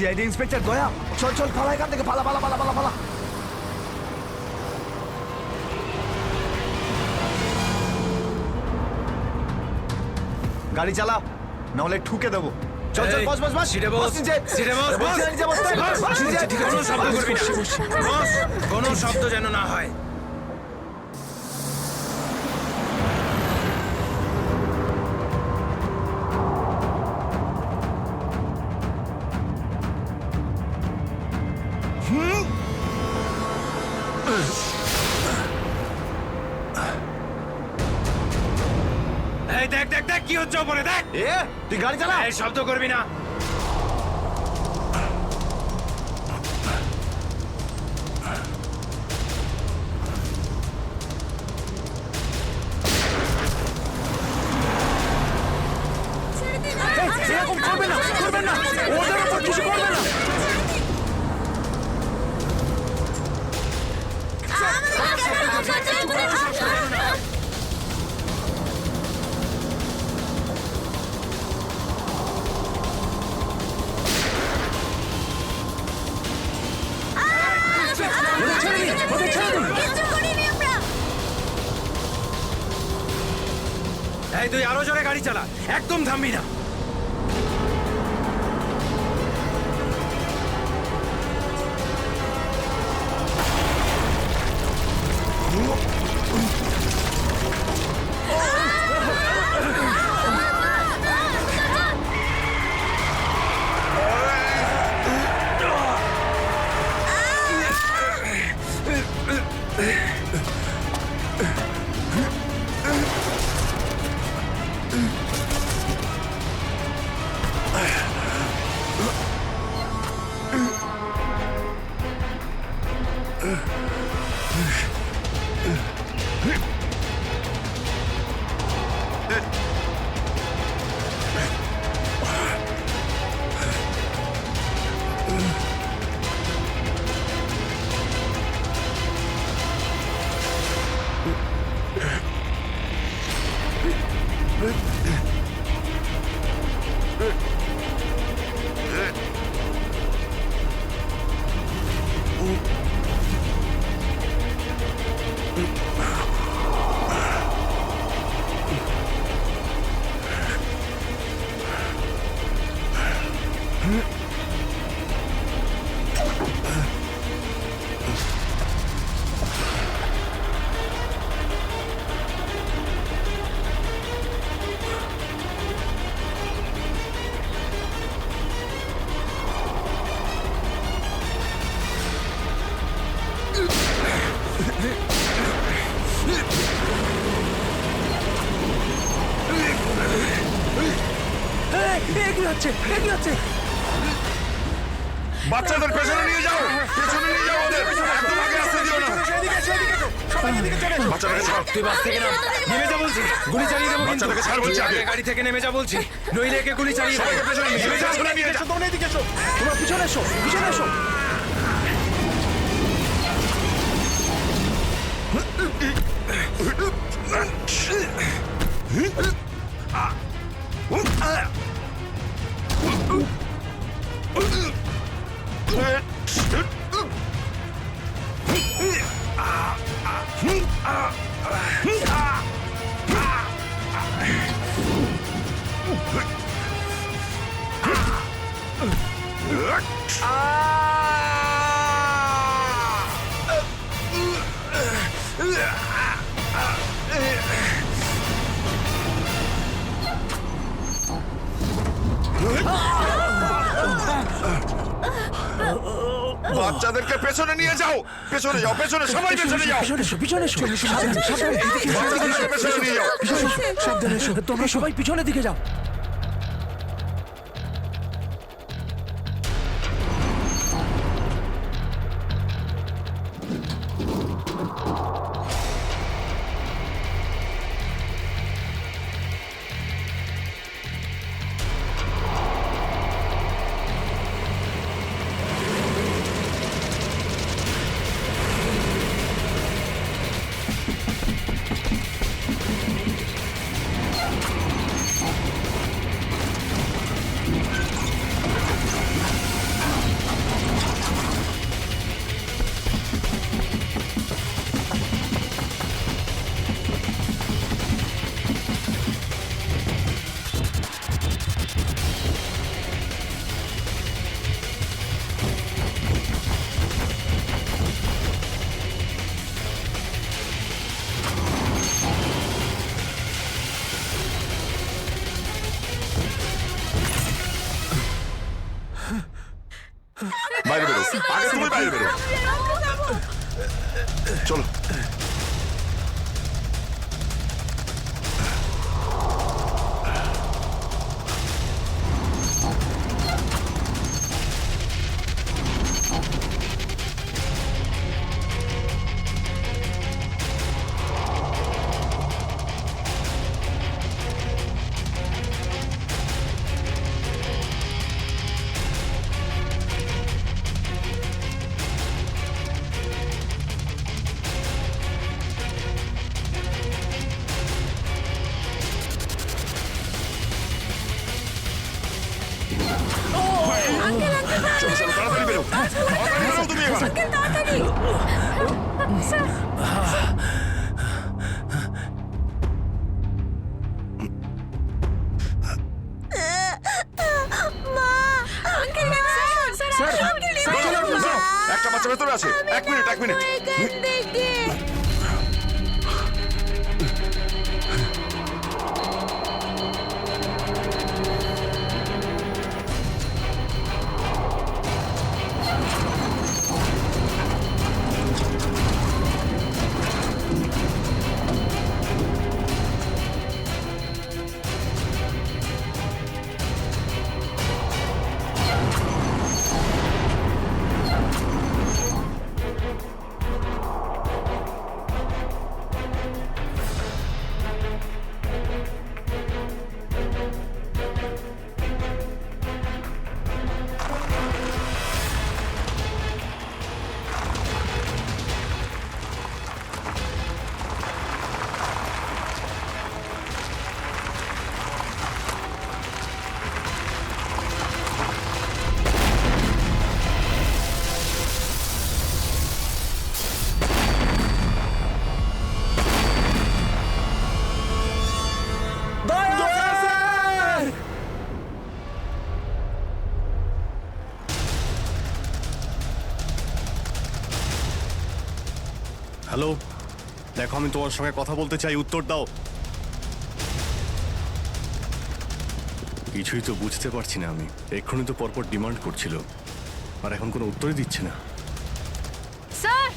CID inspector দয়া, চল চল পালা এখান থেকে, পালা পালা পালা পালা পালা। গাড়ি চালা, নাহলে ঠুকে দেবো। চল চল, বস বস বস, সিটে বস, নিচে। সিটে বস, বস। নিচে বস, বস, নিচে। কোনো শব্দ করবি না, বস, কোনো শব্দ যেন না হয়। এই দেখ দেখ দেখ কি হচ্ছে ওপরে, দেখ। এ তুই গাড়ি চালা। এই শব্দ করবি না। এরকম করবে না, করবেন না, ওদের উপর কিছু করবে না। এই তুই আরো জোরে গাড়ি চালা, একদম থামবি না। বাচ্চাদের পেছনে নিয়ে যাও, পেছনে নিয়ে যাও ওদের, একদম আগে আসতে দিও না। বাচ্চাটাকে ছাড়, তুই বাস থেকে নাম, নেমে যা বলছি, গুলি চালিয়ে দেবো কিন্তু। বাচ্চাটাকে ছাড় বলছি আগে। আগে গাড়ি থেকে নেমে যা বলছি, নইলে একে গুলি চালিয়ে দেবো। সবাইকে পেছনে নিয়ে যাও, পেছনে নিয়ে যাও। তোমরা এদিকে এসো, তোমরা পিছনে এসো, পিছনে এসো। বাচ্চাদেরকে পেছনে নিয়ে যাও, পেছনে যাও, পেছনে, সবাই পেছনে যাও। পিছনে এসো, পিছনে এসো, সাবধানে, সাবধানে, এদিকে এসো, বাচ্চাদেরকে পেছনে নিয়ে যাও। পিছনে এসো, সাবধানে এসো, তোমরা সবাই পিছনের দিকে যাও। বাইরে বেরো, আগে তুমি বাইরে বেরো। চলো। চলো চলো, তাড়াতাড়ি বেরো, তাড়াতাড়ি বেরো তুমি এবার। একটা বাচ্চা ভেতরে আছে, এক মিনিট এক মিনিট। হ্যালো, দেখো আমি তোমার সঙ্গে কথা বলতে চাই, উত্তর দাও। কিছুই তো বুঝতে পারছি না আমি। এক্ষুনি তো পরপর ডিমান্ড করছিল, আর এখন কোনো উত্তরই দিচ্ছে না। স্যার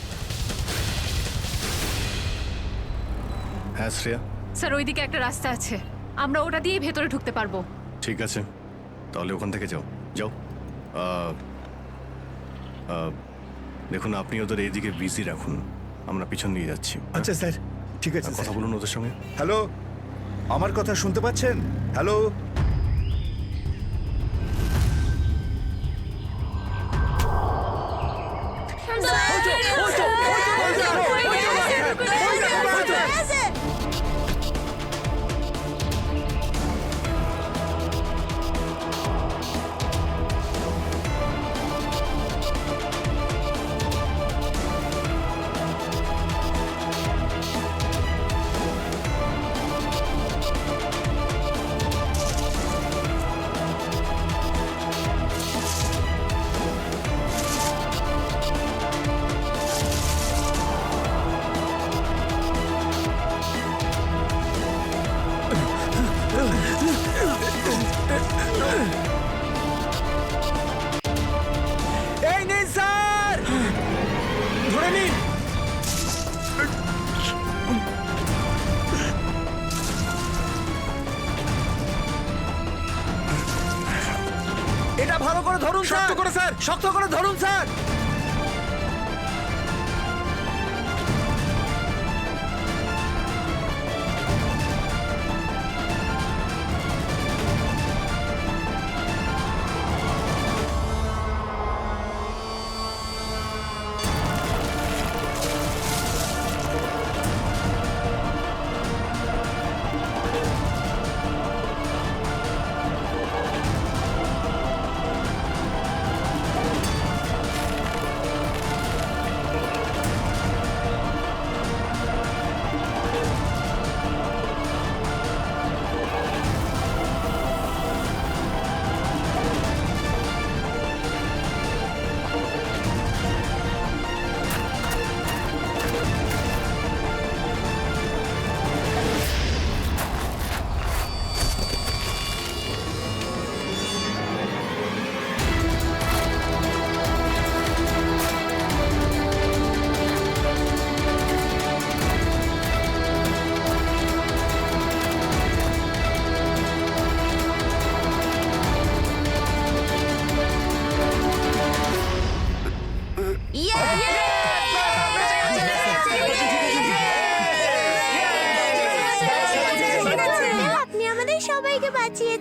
হ্যাঁ শ্রেয়া, স্যার ওইদিকে একটা রাস্তা আছে, আমরা ওটা দিয়েই ভেতরে ঢুকতে পারবো। ঠিক আছে, তাহলে ওখান থেকে যাও যাও। আহ, আহ, দেখুন আপনি ওদের এইদিকে বিজি রাখুন, আমরা পিছন দিয়ে যাচ্ছি। আচ্ছা স্যার, ঠিক আছে। কথা বলুন ওদের সঙ্গে। হ্যালো, আমার কথা শুনতে পাচ্ছেন? হ্যালো, এই নিন স্যার, ধরে নিন। এটা ভালো করে ধরুন স্যার, শক্ত করে স্যার, শক্ত করে ধরুন স্যার।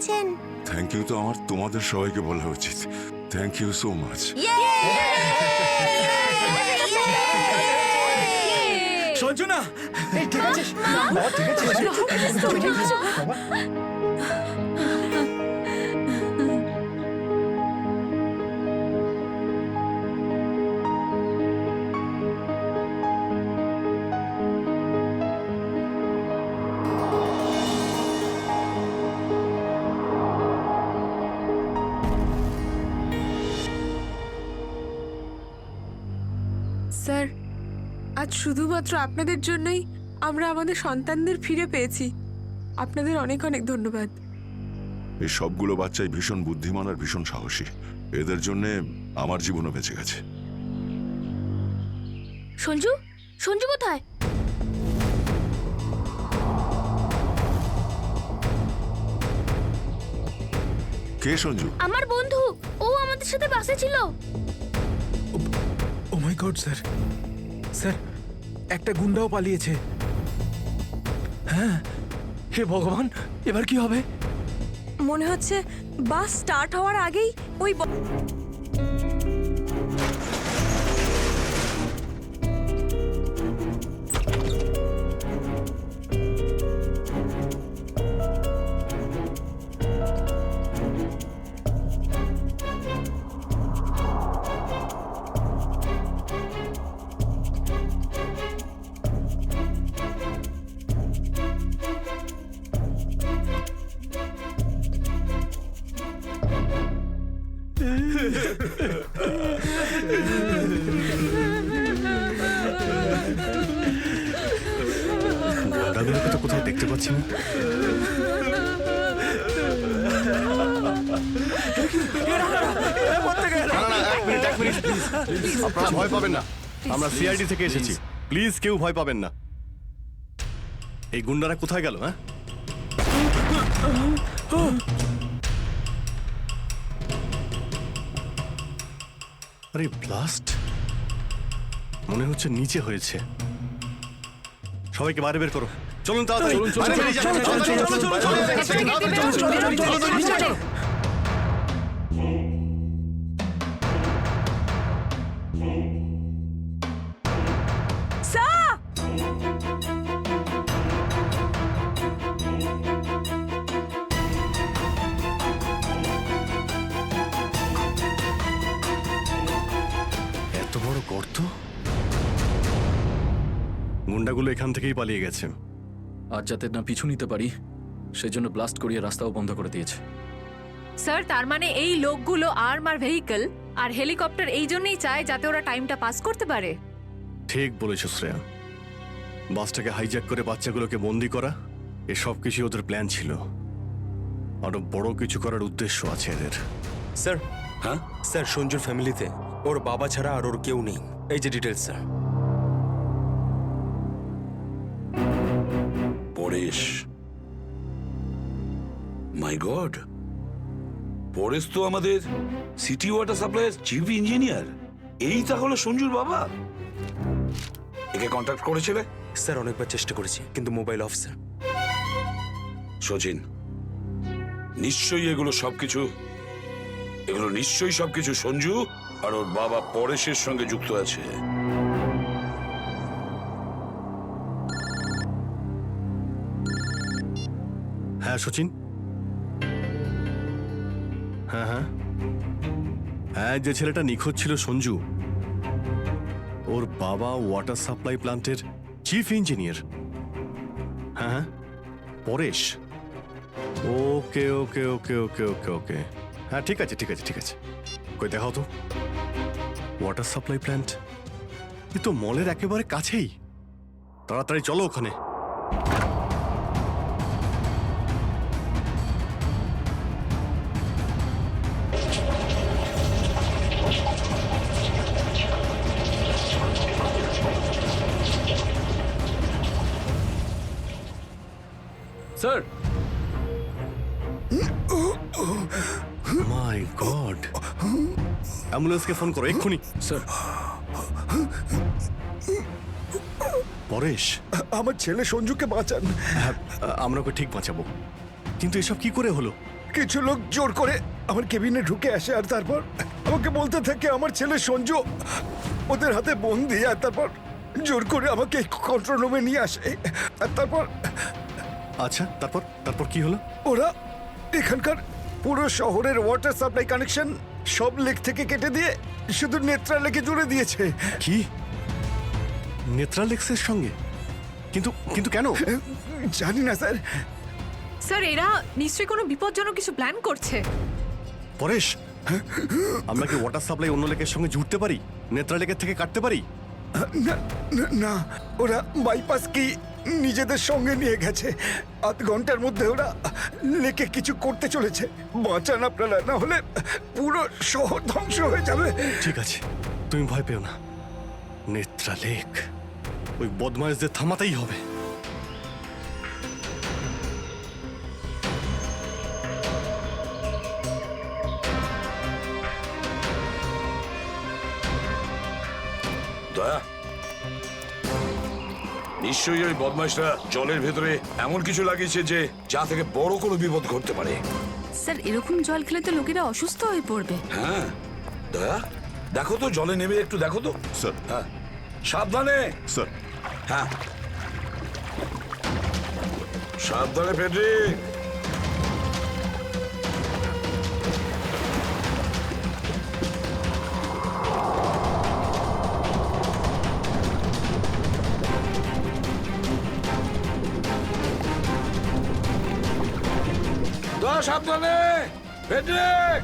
দিয়েছেন। থ্যাংক ইউ তো আমার তোমাদের সবাইকে বলা উচিত। Thank you so much. Sanjana ঠিক আছে বাবা, ঠিক আছে বাবা। স্যার, আজ শুধুমাত্র আপনাদের জন্যই আমরা আমাদের সন্তানদের ফিরে পেয়েছি। আপনাদের অনেক অনেক ধন্যবাদ। এই সবগুলো বাচ্চাই ভীষণ বুদ্ধিমান আর ভীষণ সাহসী। এদের জন্য আমার জীবনও বেঁচে গেছে। সঞ্জু, সঞ্জু কোথায়? কে সঞ্জু? আমার বন্ধু, ও আমাদের সাথে বাসে ছিল। ও মাই গড স্যার, স্যার একটা গুন্ডাও পালিয়েছে। হ্যাঁ, হে ভগবান, এবার কি হবে? মনে হচ্ছে বাস স্টার্ট হওয়ার আগেই ওই গুন্ডাগুলোকে তো কোথাও দেখতে পাচ্ছি না। এক মিনিট প্লিজ। আপনারা ভয় পাবেন না, আমরা সিআইডি থেকে এসেছি। প্লিজ কেউ ভয় পাবেন না। এই গুন্ডারা কোথায় গেল? হ্যাঁ, আরে ব্লাস্ট মনে হচ্ছে নিচে হয়েছে। সবাইকে বাইরে বের করো, চলুন তাড়াতাড়ি। বাইরে বেরিয়ে যান, চলুন। এত বড় গর্ত! গুন্ডাগুলো এখান থেকেই পালিয়ে গেছে। আজ যাতে না পিছু নিতে পারি সেজন্য ব্লাস্ট করিয়ে রাস্তাও বন্ধ করে দিয়েছে। স্যার, তার মানে এই লোকগুলো আর্মার ভেহিকল আর হেলিকপ্টার এই জন্যই চায় যাতে ওরা টাইমটা পাস করতে পারে। ঠিক বলেছ শ্রেয়া। বাসটাকে হাইজ্যাক করে বাচ্চাগুলোকে বন্দি করা, এসব কিছু ওদের প্ল্যান ছিল। আরো বড় কিছু করার উদ্দেশ্য আছে এদের। স্যার, হ্যাঁ স্যার, সঞ্জুর ফ্যামিলিতে ওর বাবা ছাড়া আর ওর কেউ নেই। এই যে ডিটেলস স্যার। পরেশ, মাই গড, পরেশ তো আমাদের সিটি ওয়াটার সাপ্লাইয়ের চিফ ইঞ্জিনিয়ার। এই তাহলে সঞ্জুর বাবা। একে কন্ট্যাক্ট করেছিলে? স্যার অনেকবার চেষ্টা করেছি কিন্তু মোবাইল অফ স্যার। সচিন, নিশ্চয়ই এগুলো সবকিছু সঞ্জু আর ওর বাবা পরেশের সঙ্গে যুক্ত আছে। হ্যাঁ সচিন, হ্যাঁ হ্যাঁ হ্যাঁ, যে ছেলেটা নিখোঁজ ছিল সঞ্জু, ওর বাবা ওয়াটার সাপ্লাই প্ল্যান্টের চিফ ইঞ্জিনিয়ার। হ্যাঁ হ্যাঁ, পরেশ। ওকে ওকে ওকে ওকে ওকে ওকে হ্যাঁ, ঠিক আছে ঠিক আছে ঠিক আছে। কই দেখাও তো ওয়াটার সাপ্লাই প্ল্যান্ট। এ তো মলের একেবারে কাছেই। তাড়াতাড়ি চলো ওখানে। স্যার, মাই গড, অ্যাম্বুলেন্সকে ফোন করো এক্ষুনি। স্যার, পরেশ, আমার ছেলে সঞ্জুকে বাঁচান। হ্যাঁ, আমরা ওকে ঠিক বাঁচাবো, কিন্তু এসব কি করে হলো? কিছু লোক জোর করে আমার কেবিনে ঢুকে আসে আর তারপর আমাকে বলতে থাকে আমার ছেলে সঞ্জু ওদের হাতে বন্দি, আর তারপর জোর করে আমাকে কন্ট্রোল রুমে নিয়ে আসে। আর তারপর আচ্ছা, তারপর তারপর কি হলো? ওরা এখানকার পুরো শহরের ওয়াটার সাপ্লাই কানেকশন সব লেক থেকে কেটে দিয়ে শুধু নেত্রা লেকে জুড়ে দিয়েছে। কি, নেত্রালেক্সের সঙ্গে? কিন্তু কিন্তু কেন? জানি না স্যার। স্যার এরা নিশ্চয়ই কোনো বিপজ্জনক কিছু প্ল্যান করছে। পরেশ, আমরা কি ওয়াটার সাপ্লাই অন্য লেকের সঙ্গে জুড়তে পারি, নেত্রালেকের থেকে কাটতে পারি? না না, না, ওরা বাইপাস কি নিজেদের সঙ্গে নিয়ে গেছে। আধ ঘন্টার মধ্যে ওরা লেকে কিছু করতে চলেছে। বাঁচান আপনারা, না হলে পুরো শহর ধ্বংস হয়ে যাবে। ঠিক আছে, তুমি ভয় পেও না। নেত্রালেক, ওই বদমাইশদের থামাতেই হবে। দয়া, নিশ্চয়ই ওই বদমাইশরা জলের ভেতরে এমন কিছু লাগিয়েছে যে যা থেকে বড় কোনো বিপদ ঘটতে পারে। স্যার এরকম জল খেলে তো লোকেরা অসুস্থ হয়ে পড়বে। হ্যাঁ দয়া, দেখো তো জলে নেমে একটু দেখো তো। স্যার। হ্যাঁ, সাবধানে। স্যার। হ্যাঁ, সাবধানে ফেডরিক। দয়া, সাবধানে ফেডরিক।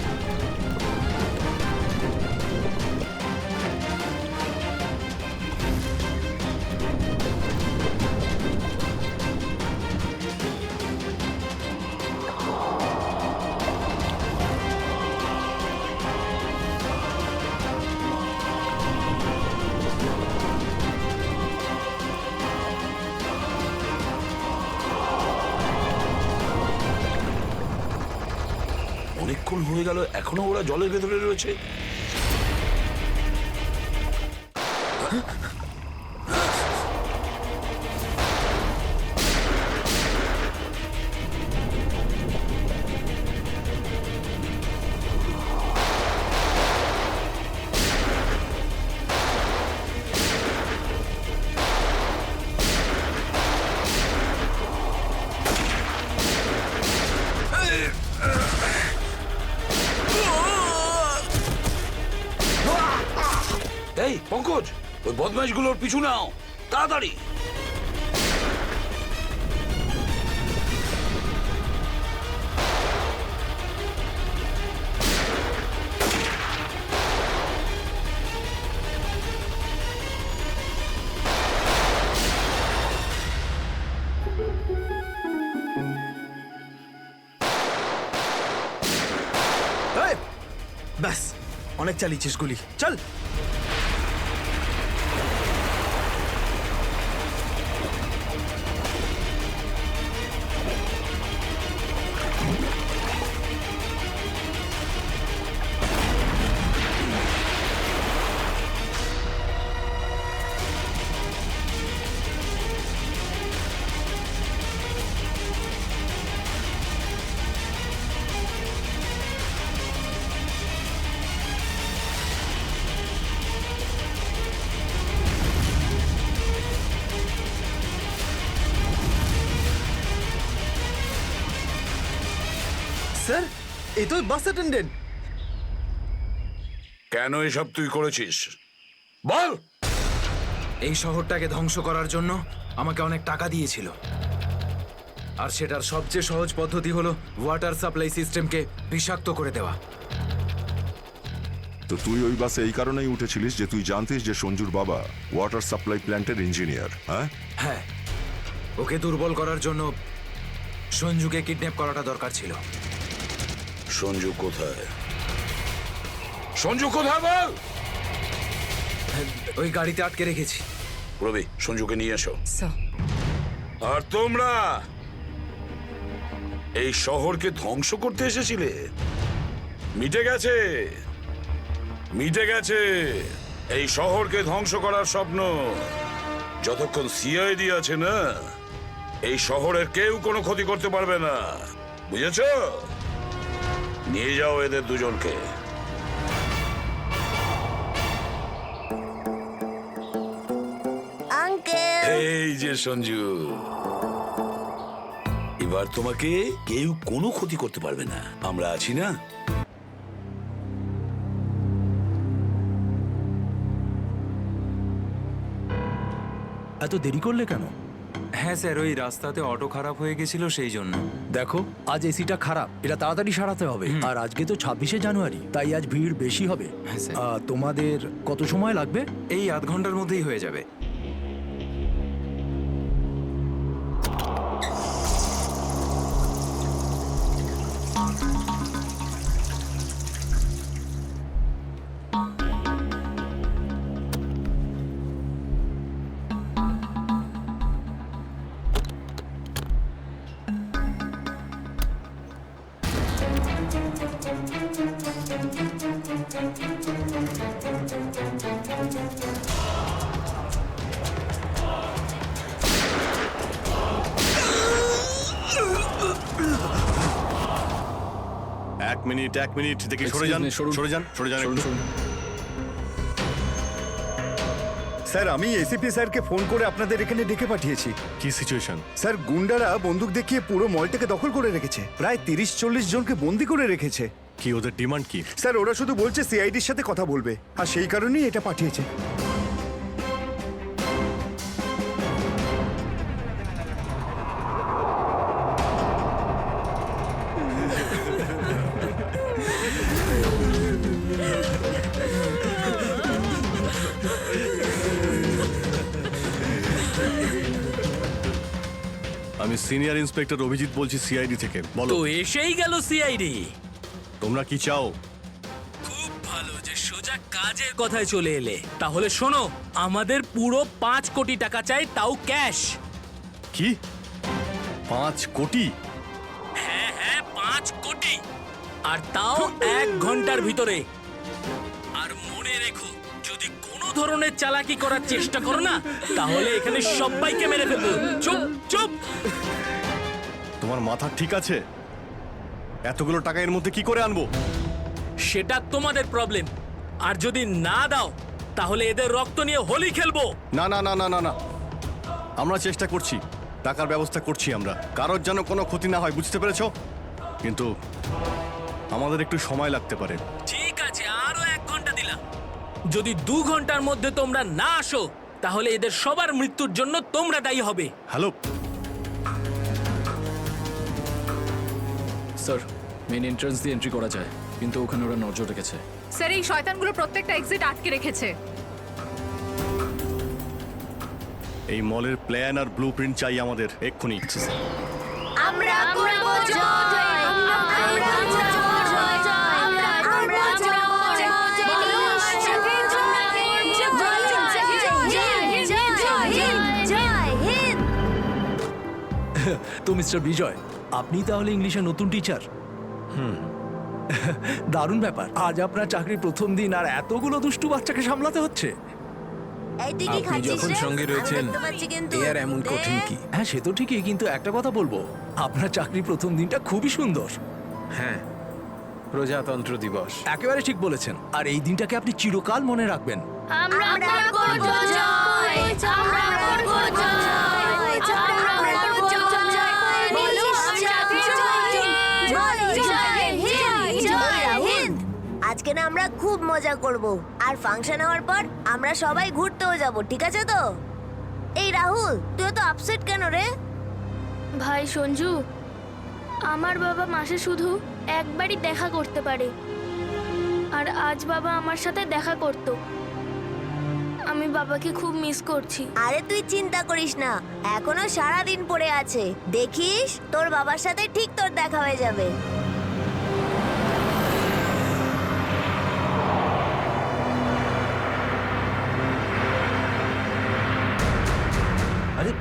অনেকক্ষণ হয়ে গেল, এখনো ওরা জলের ভেতরে রয়েছে। এই পঙ্কজ, ওই বদমাইশগুলোর পিছু নাও তাড়াতাড়ি। ব্যাস, অনেক চালিয়েছিস গুলি, চল। স্যার, এই তো বাস অ্যাটেন্ডেন্ট। কেন এসব তুই করেছিস বল? এই শহরটাকে ধ্বংস করার জন্য আমাকে অনেক টাকা দিয়েছিল, আর সেটার সবচেয়ে সহজ পদ্ধতি হলো ওয়াটার সাপ্লাই সিস্টেমকে বিষাক্ত করে দেওয়া। তো তুই ওই বাসে এই কারণেই উঠেছিলিস যে তুই জানতিস যে সঞ্জুর বাবা ওয়াটার সাপ্লাই প্ল্যান্টের ইঞ্জিনিয়ার। হ্যাঁ হ্যাঁ, ওকে দুর্বল করার জন্য সঞ্জুকে কিডন্যাপ করাটা দরকার ছিল। সঞ্জু কোথায়? সঞ্জু কোথায় বল? ওই গাড়িতে আটকে রেখেছি। রবি, সঞ্জুকে নিয়ে এসো। স্যার আর তোমরা এই শহরকে ধ্বংস করতে এসেছিলে? মিটে গেছে, মিটে গেছে এই শহরকে ধ্বংস করার স্বপ্ন। যতক্ষণ সিআইডি আছে না, এই শহরের কেউ কোনো ক্ষতি করতে পারবে না, বুঝেছো? নিয়ে যাও এদের দুজনকে। এই যে সঞ্জু, এবার তোমাকে কেউ কোনো ক্ষতি করতে পারবে না, আমরা আছি না? এত দেরি করলে কেন? হ্যাঁ স্যার, ওই রাস্তাতে অটো খারাপ হয়ে গেছিল সেই জন্য। দেখো, আজ এসিটা খারাপ, এটা তাড়াতাড়ি সারাতে হবে। আর আজকে তো 26শে জানুয়ারি, তাই আজ ভিড় বেশি হবে। হ্যাঁ, স্যার। তোমাদের কত সময় লাগবে? এই আধ ঘন্টার মধ্যেই হয়ে যাবে। এক মিনিট দেখি, সরে Excuse যান, me, সরুন। সরে যান, সরে যান শুনুন, একটু। শুনুন। স্যার, আমি এসিপি স্যারকে ফোন করে আপনাদের এখানে ডেকে পাঠিয়েছি। কি সিচুয়েশন? স্যার, গুন্ডারা বন্দুক দেখিয়ে পুরো মলটাকে দখল করে রেখেছে, প্রায় 30-40 জনকে বন্দি করে রেখেছে। কি ওদের ডিমান্ড কি? স্যার, ওরা শুধু বলছে সিআইডির সাথে কথা বলবে, আর সেই কারণেই এটা পাঠিয়েছে। আমি সিনিয়র ইন্সপেক্টর অভিজিৎ বলছি সিআইডি থেকে। বলো, তো এসেই গেল সিআইডি। তোমরা কি চাও? খুব ভালো যে সোজা কাজের কথায় চলে এলে। তাহলে শোনো, আমাদের পুরো 5 কোটি টাকা চাই, তাও ক্যাশ। কি 5 কোটি? হ্যাঁ হ্যাঁ, 5 কোটি, আর তাও 1 ঘন্টার ভিতরে। আর মনে রেখো, যদি কোনো ধরনের চালাকি করার চেষ্টা করো না, তাহলে এখানে সবাইকে মেরে ফেলবো। চুপ চুপ। তোমার মাথা ঠিক আছে? এতগুলো টাকা এর মধ্যে কি করে আনবো? সেটা তোমাদের প্রবলেম। আর যদি না দাও, তাহলে এদের রক্ত নিয়ে হোলি খেলবো। না না না না না না, আমরা চেষ্টা করছি, টাকার ব্যবস্থা করছি আমরা, কারোর যেন কোনো ক্ষতি না হয়, বুঝতে পেরেছো? কিন্তু আমাদের একটু সময় লাগতে পারে। ঠিক আছে, আরো 1 ঘন্টা দিলাম। যদি 2 ঘন্টার মধ্যে তোমরা না আসো, তাহলে এদের সবার মৃত্যুর জন্য তোমরা দায়ী হবে। হ্যালো স্যার, মেন এন্ট্রান্স দিয়ে এন্ট্রি করা যায়, কিন্তু ওখানে ওরা নজর রেখেছে। স্যার, এই শয়তানগুলো প্রত্যেকটা এক্সিট আটকে রেখেছে। এই মলের প্ল্যান আর ব্লুপ্রিন্ট চাই আমাদের এক্ষুনি। আমরা করব জয়, আমরা করব জয়, আমরা করব জয়, বলো সাথে জয় হিন্দ। তো মিস্টার বিজয়, আপনি তাহলে ইংলিশের নতুন টিচার? দারুণ ব্যাপার। আজ আপনার চাকরির প্রথম দিন, আর এতগুলো দুষ্টু বাচ্চাকে সামলাতে হচ্ছে। আপনি যখন সঙ্গে রয়েছেন, এ আর এমন কঠিন কি? হ্যাঁ, সে তো ঠিকই, কিন্তু একটা কথা বলবো, আপনার চাকরির প্রথম দিনটা খুবই সুন্দর। হ্যাঁ, প্রজাতন্ত্র দিবস। একেবারে ঠিক বলেছেন, আর এই দিনটাকে আপনি চিরকাল মনে রাখবেন। আমরা করব জয়, আমরা করব জয়, আমরা করব জয়, বলো সাথে জয় হিন্দ, জয় হিন্দ। আজকে না আমরা খুব মজা করব, আর ফাংশন হওয়ার পর আমরা সবাই ঘুরতেও যাব, ঠিক আছে তো? এই রাহুল, তুই তো আপসেট কেন রে? ভাই সঞ্জু, আমার বাবা মাসে শুধু একবারই দেখা করতে পারে, আর আজ বাবা আমার সাথে দেখা করত। আমি বাবাকে খুব মিস করছি। আরে তুই চিন্তা করিস না, এখনো সারা দিন পড়ে আছে, দেখিস তোর বাবার সাথে ঠিক তোর দেখা হয়ে যাবে। আরে,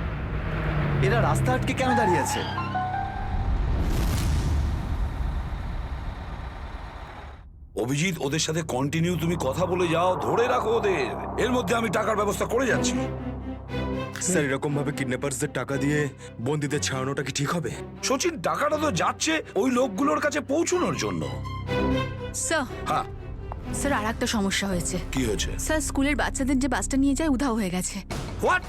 এরা রাস্তা আটকে কেন দাঁড়িয়ে আছে? অভিজিৎ, ওদের সাথে কন্টিনিউ তুমি কথা বলে যাও, ধরে রাখো ওদের। এর মধ্যে আমি টাকার ব্যবস্থা করে যাচ্ছি। স্যার এরকম ভাবে কিডন্যাপার্সদের টাকা দিয়ে বন্দীদের ছাড়ানোটা কি ঠিক হবে? সচিন, টাকাটা তো যাচ্ছে ওই লোকগুলোর কাছে পৌঁছানোর জন্য। স্যার হ্যাঁ, স্যার আর একটা সমস্যা হয়েছে। কি হয়েছে? স্যার স্কুলের বাচ্চাদের যে বাসটা নিয়ে যায় উধাও হয়ে গেছে। হোয়াট?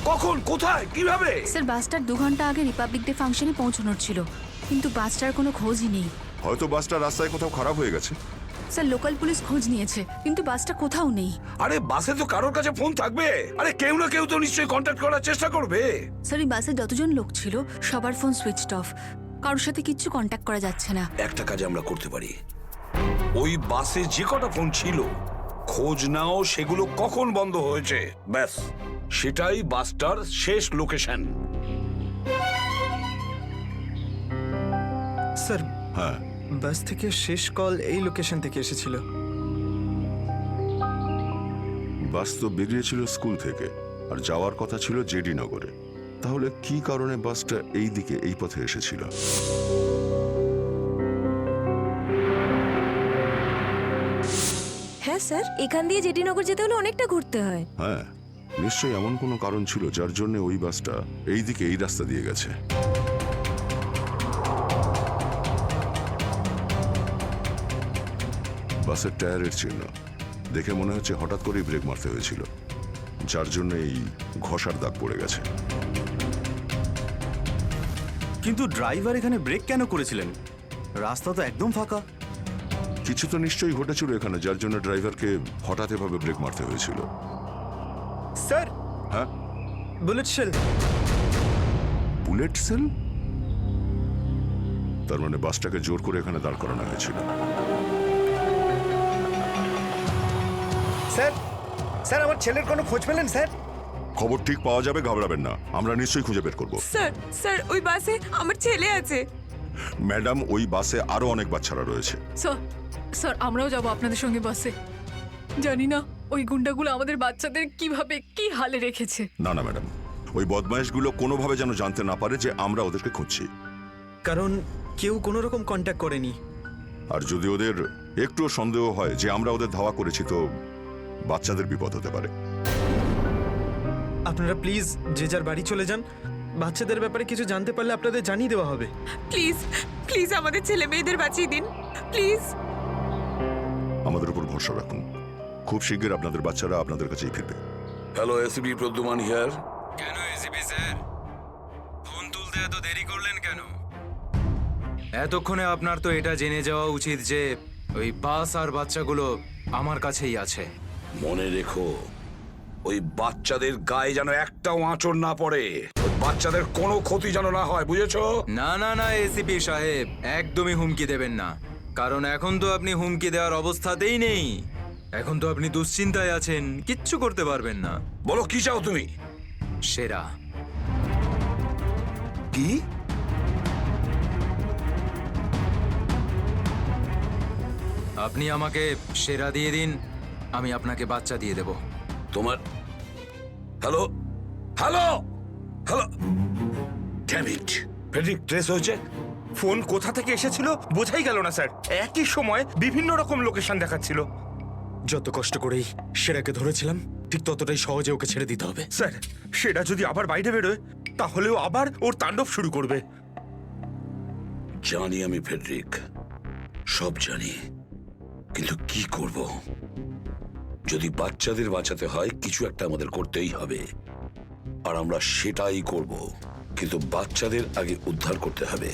কখন, কোথায়, কিভাবে? স্যার বাসটার 2 ঘন্টা আগে রিপাবলিক ডে ফাংশনে পৌঁছানোর ছিল, কিন্তু বাসটার কোনো খোঁজই নেই। হয়তো বাসটা রাস্তায় কোথাও খারাপ হয়ে গেছে। স্যার লোকাল পুলিশ খোঁজ নিয়েছে, কিন্তু বাসটা কোথাও নেই। আরে বাসে তো কারোর কাছে ফোন থাকবে। আরে কেউ না কেউ তো নিশ্চয়ই কন্ট্যাক্ট করার চেষ্টা করবে। স্যার এই বাসে যতজন লোক ছিল সবার ফোন সুইচড অফ, কারোর সাথে কিচ্ছু কন্ট্যাক্ট করা যাচ্ছে না। একটা কাজ আমরা করতে পারি, ওই বাসে যে কটা ফোন ছিল খোঁজ নাও সেগুলো কখন বন্ধ হয়েছে, ব্যাস সেটাই বাসটার শেষ লোকেশন। স্যার হ্যাঁ, বাস থেকে শেষ কল এই লোকেশন থেকে এসেছিল। বাস তো বেরিয়েছিল স্কুল থেকে আর যাওয়ার কথা ছিল জেডি নগরে। তাহলে কি কারণে বাসটা এই দিকে এই পথে এসেছিল? হ্যাঁ স্যার, এখান দিয়ে জেডি নগর যেতে হলে অনেকটা ঘুরতে হয়। হ্যাঁ, নিশ্চয়ই এমন কোনো কারণ ছিল যার জন্য ওই বাসটা এই দিকে এই রাস্তা দিয়ে গেছে। বাসের টায়ারের চিহ্ন দেখে মনে হচ্ছে হঠাৎ করেই ব্রেক মারতে হয়েছিল, যার জন্য এই ঘষার দাগ পড়ে গেছে। কিন্তু ড্রাইভার এখানে ব্রেক কেন করেছিলেন? রাস্তা তো একদম ফাঁকা। কিছু তো নিশ্চয়ই ঘটেছিল এখানে, যার জন্য ড্রাইভারকে হঠাৎ এভাবে ব্রেক মারতে হয়েছিল। স্যার হ্যাঁ, বুলেট শেল। Bullet sell? তার মানে বাসটাকে জোর করে এখানে দাঁড় করানো হয়েছিল। স্যার, স্যার আমার ছেলের কোনো খোঁজ পেলেন স্যার? খবর ঠিক পাওয়া যাবে, ঘাবড়াবেন না, আমরা নিশ্চয়ই খুঁজে বের করব। স্যার স্যার ওই বাসে আমার ছেলে আছে। ম্যাডাম, ওই বাসে আরো অনেক বাচ্চারা রয়েছে। স্যার স্যার আমরাও যাব আপনাদের সঙ্গে বাসে। জানি না ওই গুন্ডাগুলো আমাদের বাচ্চাদের কিভাবে কি হালে রেখেছে। না না ম্যাডাম, ওই বদমাইশগুলো কোনোভাবে যেন জানতে না পারে যে আমরা ওদেরকে খুঁজছি। কারণ কেউ কোনো রকম কন্ট্যাক্ট করেনি। আর যদি ওদের একটুও সন্দেহ হয় যে আমরা ওদের ধাওয়া করেছি, তো বাচ্চাদের বিপদ হতে পারে। আপনারা প্লিজ যে যার বাড়ি চলে যান। বাচ্চাদের ব্যাপারে কিছু জানতে পারলে আপনাদের জানিয়ে দেওয়া হবে। প্লিজ প্লিজ আমাদের ছেলে মেয়েদের বাঁচিয়ে দিন প্লিজ। আমাদের উপর ভরসা রাখুন, খুব শীঘ্র আপনাদের বাচ্চারা আপনাদের কাছেই ফিরবে। Hello, ACP Pradyuman here. কেন এসিপি স্যার, ফোন তুলতে এত দেরি করলেন কেন? এতক্ষণে আপনার তো এটা জেনে যাওয়া উচিত যে ওই বাস আর বাচ্চাগুলো আমার কাছেই আছে। মনে রেখো, ওই বাচ্চাদের গায়ে যেন একটাও আঁচড় না পড়ে, ওই বাচ্চাদের কোনো ক্ষতি যেন না হয়, বুঝেছো? না না না এসিপি সাহেব, একদমই হুমকি দেবেন না, কারণ এখন তো আপনি হুমকি দেওয়ার অবস্থাতেই নেই। এখন তো আপনি দুশ্চিন্তায় আছেন, কিচ্ছু করতে পারবেন না। বলো কি চাও তুমি? সেরা। কি? আপনি আমাকে সেরা দিয়ে দিন, আমি আপনাকে বাচ্চা দিয়ে দেব। তোমার hello hello hello, damn it, Friedrich trace হয়েছে। ফোন কোথা থেকে এসেছিল বোঝাই গেল না স্যার। একই সময় বিভিন্ন রকম লোকেশন দেখাচ্ছিল। যত কষ্ট করেই সেরাকে ধরেছিলাম, ঠিক ততটাই সহজে ওকে ছেড়ে দিতে হবে। স্যার, সেটা যদি আবার বাইরে বেরোয় তাহলেও আবার ওর তাণ্ডব শুরু করবে। জানি আমি ফেডরিক, সব জানি, কিন্তু কি করব? যদি বাচ্চাদের বাঁচাতে হয় কিছু একটা আমাদের করতেই হবে, আর আমরা সেটাই করব, কিন্তু বাচ্চাদের আগে উদ্ধার করতে হবে।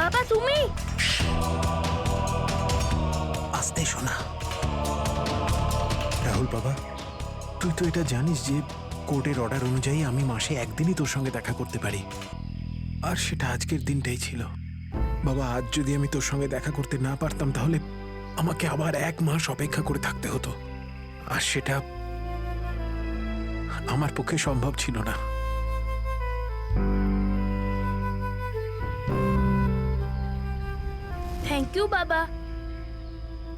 বাবা তুমি আসতে শোনা। রাহুল বাবা, তুই তো এটা জানিস যে কোর্টের অর্ডার অনুযায়ী আমি মাসে একদিনই তোর সঙ্গে দেখা করতে পারি, আর সেটা আজকের দিনটাই ছিল। বাবা, আজ যদি আমি তোর সঙ্গে দেখা করতে না পারতাম তাহলে আমাকে আবার 1 মাস অপেক্ষা করে থাকতে হতো, আর সেটা আমার পক্ষে সম্ভব ছিল না। থ্যাংক ইউ বাবা,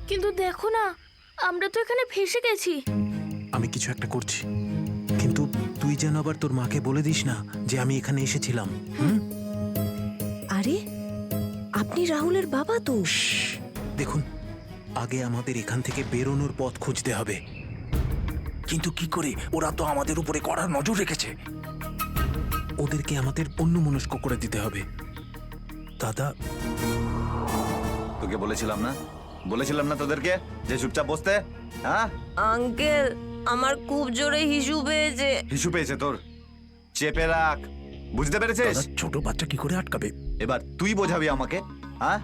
কিন্তু দেখো না, আমরা তো এখানে ফেসে গেছি। আমি কিছু একটা করছি, কিন্তু তুই যেন আবার তোর মাকে বলে দিস না যে আমি এখানে এসেছিলাম। আরে আপনি রাহুলের বাবা তো। দেখুন, আগে আমাদের এখান থেকে বেরোনোর পথ খুঁজতে হবে। কিন্তু কি করে? ওরা তো আমাদের উপরে কড়া নজর রেখেছে। ওদেরকে আমাদের অন্যমনস্ক করে দিতে হবে। দাদা, তোকে বলেছিলাম না তোদেরকে যে চুপচাপ বসতে? হ্যাঁ আঙ্কেল, আমার খুব জোরে হিসু পেয়েছে। হিসু পেয়েছে তোর? চেপে রাখ, বুঝতে পেরেছিস? ছোট বাচ্চা কি করে আটকাবে? এবার তুই বোঝাবি আমাকে। হ্যাঁ,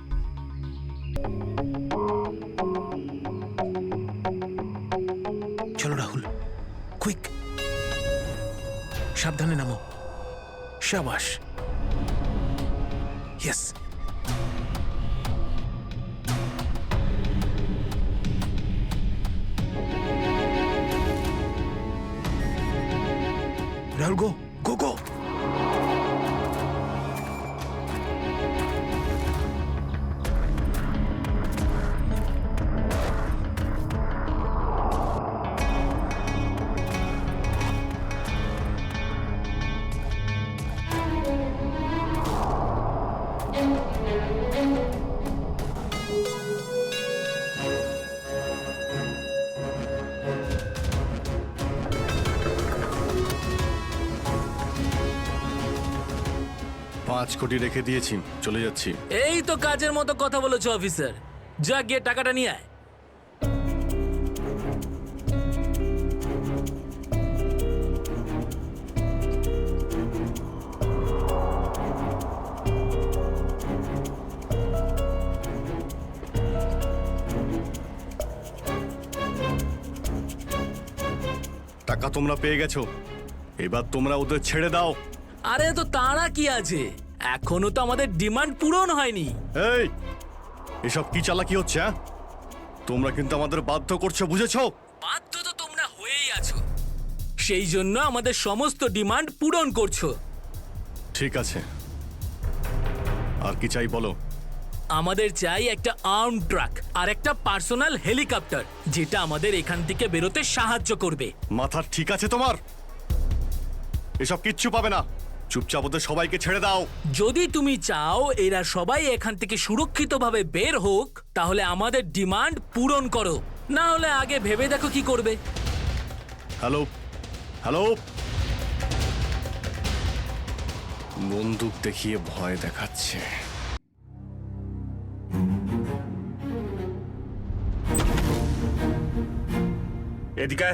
চলো রাহুল, কুইক, সাবধানে নামো। শাবাশ, ইয়েস। রাহুল, গো গো গো। $5 কোটি রেখে দিয়েছি, চলে যাচ্ছি। এই তো কাজের মতো কথা বলেছো অফিসার, যা গিয়ে টাকাটা নিয়ে আয়। টাকা তোমরা পেয়ে গেছো, এবার তোমরা ওদের ছেড়ে দাও। আরে তো তারা কি আছে, এখনো তো আমাদের ডিমান্ড পূরণ হয়নি। এই, এসব কি চালাকি হচ্ছে? হ্যাঁ, তোমরা কিন্তু আমাদের বাধ্য করছো, বুঝেছো? বাধ্য তো তোমরা হয়েই আছো, সেই জন্য আমাদের সমস্ত ডিমান্ড পূরণ করছো। ঠিক আছে, আর কি চাই বলো? আমাদের চাই একটা আর্ম ট্রাক আর একটা পার্সোনাল হেলিকপ্টার, যেটা আমাদের এখান থেকে বেরোতে সাহায্য করবে। মাথা ঠিক আছে তোমার? এসব কিচ্ছু পাবে না, চুপচাপ ওদের সবাইকে ছেড়ে দাও। যদি তুমি চাও এরা সবাই এখান থেকে সুরক্ষিতভাবে বের হোক, তাহলে আমাদের ডিমান্ড পূরণ করো, না হলে আগে ভেবে দেখো কি করবে। হ্যালো হ্যালো, বন্দুক দেখিয়ে ভয় দেখাচ্ছে। এদিকে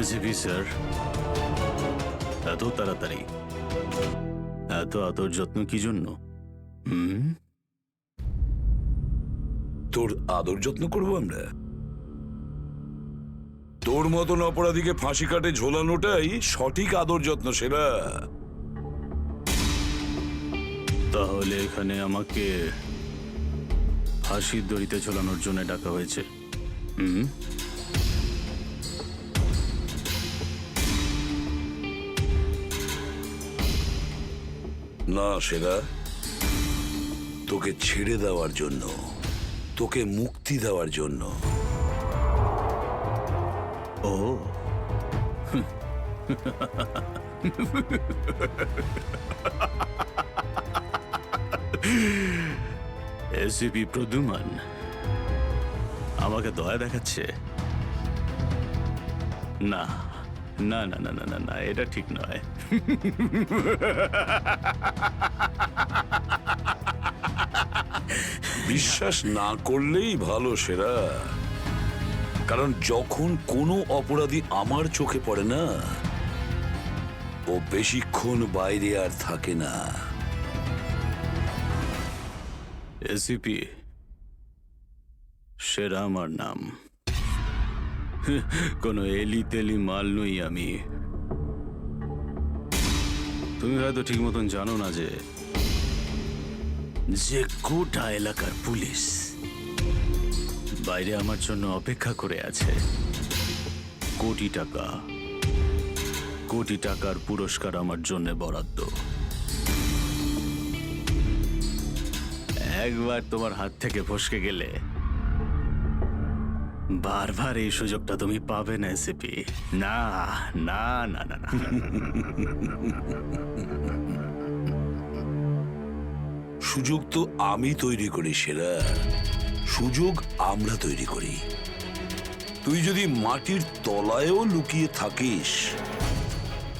এসিপি স্যার, এত তাড়াতাড়ি, এত আদর যত্ন কি জন্য? তোর আদর যত্ন করবো আমরা? তোর মতন অপরাধীকে ফাঁসি কাটে ঝোলানোটাই সঠিক আদর যত্ন, সেরা। তাহলে এখানে আমাকে ফাঁসির দড়িতে ঝোলানোর জন্য ডাকা হয়েছে? না সেরা, তোকে ছেড়ে দেওয়ার জন্য, তোকে মুক্তি দেওয়ার জন্য। ও এসিপি প্রদ্যুমান আমাকে দয়া দেখাচ্ছে? না না না না না না না, এটা ঠিক নয়। বিশ্বাস না করলেই ভালো সেরা, কারণ যখন কোনো অপরাধী আমার চোখে পড়ে না, ও বেশিক্ষণ বাইরে আর থাকে না। এসিপি সেরা আমার নাম, কোনো এলি তেলি মাল নই আমি। তুমি হয়তো ঠিক মতন জানো না যে গোটা এলাকার পুলিশ বাইরে আমার জন্য অপেক্ষা করে আছে। কোটি টাকার পুরস্কার আমার জন্য বরাদ্দ। একবার তোমার হাত থেকে ফসকে গেলে বারবার এই সুযোগটা তুমি পাবে না এসিপি। না না না না না। সুযোগ তো আমি তৈরি করি সেরা, সুযোগ আমরা তৈরি করি। তুই যদি মাটির তলায়ও লুকিয়ে থাকিস,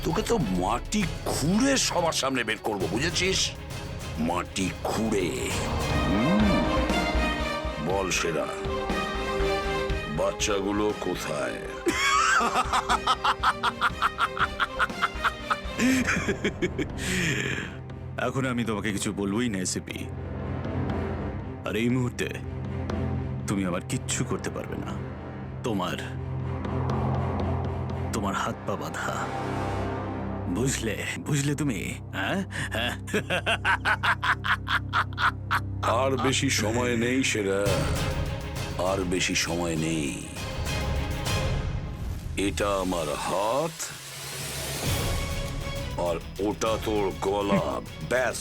তোকে তো মাটি খুঁড়ে সবার সামনে বের করবো, বুঝেছিস? মাটি খুঁড়ে। বল সেরা, বাচ্চাগুলো কোথায়? এখন আমি তোমাকে কিছু বলবোই না এসিপি, আর এই মুহূর্তে তুমি আবার কিচ্ছু করতে পারবে না। তোমার হাত পা বাঁধা, বুঝলে তুমি? হ্যাঁ হ্যাঁ। আর বেশি সময় নেই সেরা, আর বেশি সময় নেই। এটা আমার হাত, আর ওটা তোর গলা। ব্যাস,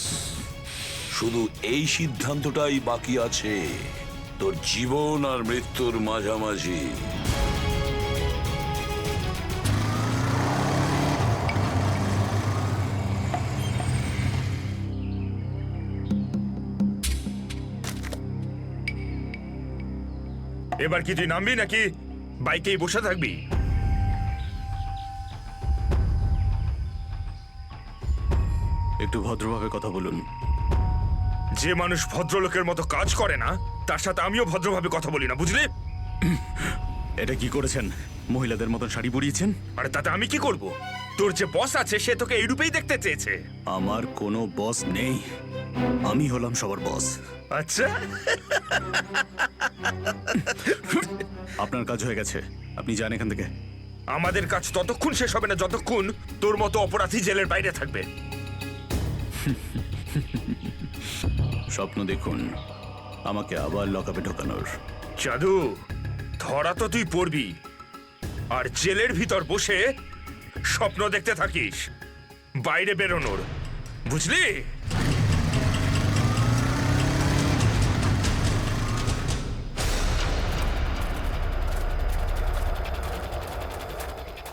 শুধু এই সিদ্ধান্তটাই বাকি আছে, তোর জীবন আর মৃত্যুর মাঝামাঝি। এবার কি তুই নামবি নাকি বাইকেই বসে থাকবি? একটু ভদ্রভাবে কথা বলুন। যে মানুষ ভদ্রলোকের মতো কাজ করে না, তার সাথে আমিও ভদ্রভাবে কথা বলি না, বুঝলি? এটা কি করেছেন? মহিলাদের মতন শাড়ি পরিয়েছেন? আরে তাতে আমি কি করব? তোর যে বস আছে সে তোকে এই রূপেই দেখতে চেয়েছে। আমার কোনো বস নেই, আমি হলাম সবার বস। আচ্ছা, আপনার কাজ হয়ে গেছে, আপনি যান এখান থেকে। আমাদের কাজ ততক্ষণ শেষ হবে না যতক্ষণ তোর মতো অপরাধী জেলের বাইরে থাকবে। স্বপ্ন দেখুন আমাকে আবার লকআপে ঢোকানোর। জাদু, ধরা তো তুই পড়বি, আর জেলের ভিতর বসে স্বপ্ন দেখতে থাকিস বাইরে বেরোনোর, বুঝলি?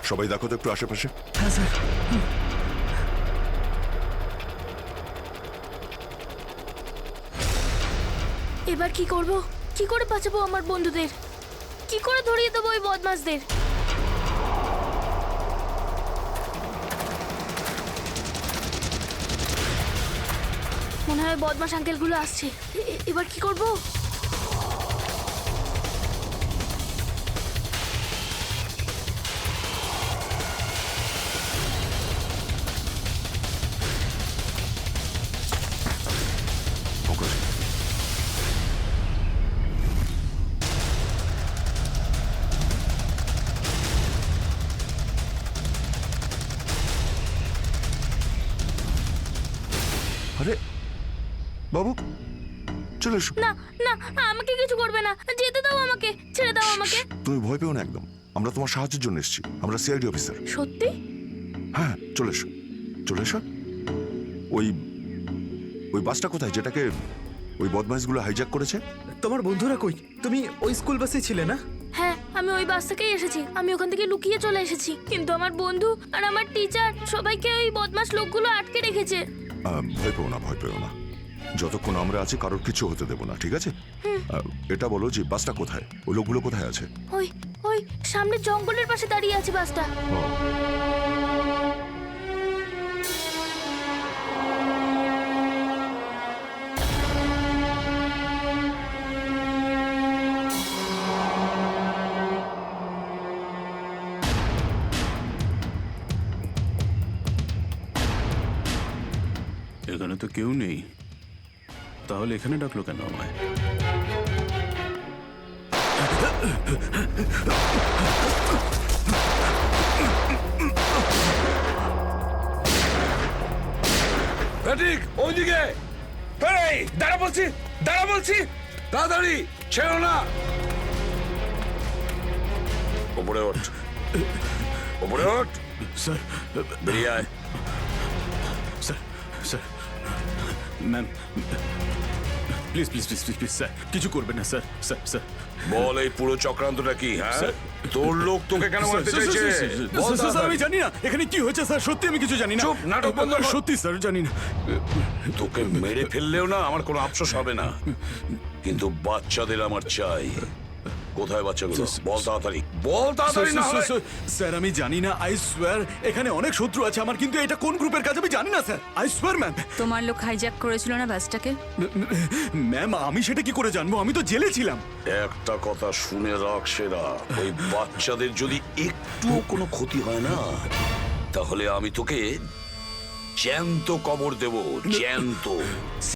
সবাই দেখো তো একটু আশেপাশে। হ্যাঁ স্যার। এবার কি করব? কি করে বাঁচাবো আমার বন্ধুদের? কি করে ধরিয়ে দেবো ওই বদমাশদের? মনে হয় বদমাশ আঙ্কেলগুলো আসছে। এবার কি করব? আরে বাবু, চলে এসো। না না, আমাকে কিছু করবে না, যেতে দাও আমাকে, ছেড়ে দাও আমাকে। তুমি ভয় পেও না একদম, আমরা তোমার সাহায্যের জন্য এসেছি, আমরা সিআইডি অফিসার। সত্যি? হ্যাঁ, চলে এসো, চলে এসো। ওই বাসটা কোথায় যেটাকে ওই বদমাইশগুলো হাইজ্যাক করেছে? তোমার বন্ধুরা কই? তুমি ওই স্কুল বাসে ছিলে না? হ্যাঁ, আমি ওই বাস থেকেই এসেছি। আমি ওখান থেকে লুকিয়ে চলে এসেছি, কিন্তু আমার বন্ধু আর আমার টিচার সবাইকে ওই বদমাশ লোকগুলো আটকে রেখেছে। ভয় পেও না, ভয় পেও না। যতক্ষণ আমরা আছি কারোর কিছু হতে দেবো না, ঠিক আছে? এটা বলো যে বাসটা কোথায়, ওই লোকগুলো কোথায় আছে? ওই ওই সামনে জঙ্গলের পাশে দাঁড়িয়ে আছে বাসটা। এখানে তো কেউ নেই, তাহলে এখানে ডাকলো কেন আমায়? ঠিক ওইদিকে। এই দাঁড়া বলছি, দাঁড়া বলছি, তাড়াতাড়ি ছেড়ো না। ওপরে ওঠ, ওপরে ওঠ। স্যার বেরিয়ে আয়। Sir sir ma'am please please please please please sir, কিছু করবেন না স্যার। স্যার স্যার বল, এই পুরো চক্রান্তটা কি? হ্যাঁ, তোর লোক তোকে কেন মারতে চাইছে? বল স্যার, আমি জানি না এখানে কি হয়েছে স্যার, সত্যি আমি কিছু জানি না। চুপ, নাটক বন্ধ কর। সত্যি স্যার জানি না। তোকে মেরে ফেললেও না আমার কোনো আফসোস হবে না, কিন্তু বাচ্চাদের আমার চাই। কোথায় বাচ্চাগুলো? বল তাড়াতাড়ি, বল তাড়াতাড়ি। না হলে স্যার আমি জানি না, আই সোয়ার এখানে অনেক শত্রু আছে আমার, কিন্তু এটা কোন গ্রুপের কাজ আমি জানি না স্যার, আই সোয়ার ম্যাম। তোমার লোক হাইজ্যাক করেছিল না বাসটাকে? ম্যাম আমি সেটা কি করে জানবো, আমি তো জেলে ছিলাম। একটা কথা শুনে রাখ সেরা, ওই বাচ্চাদের যদি একটুও কোনো ক্ষতি হয় না, তাহলে আমি তোকে জ্যান্ত কবর দেব, জ্যান্ত।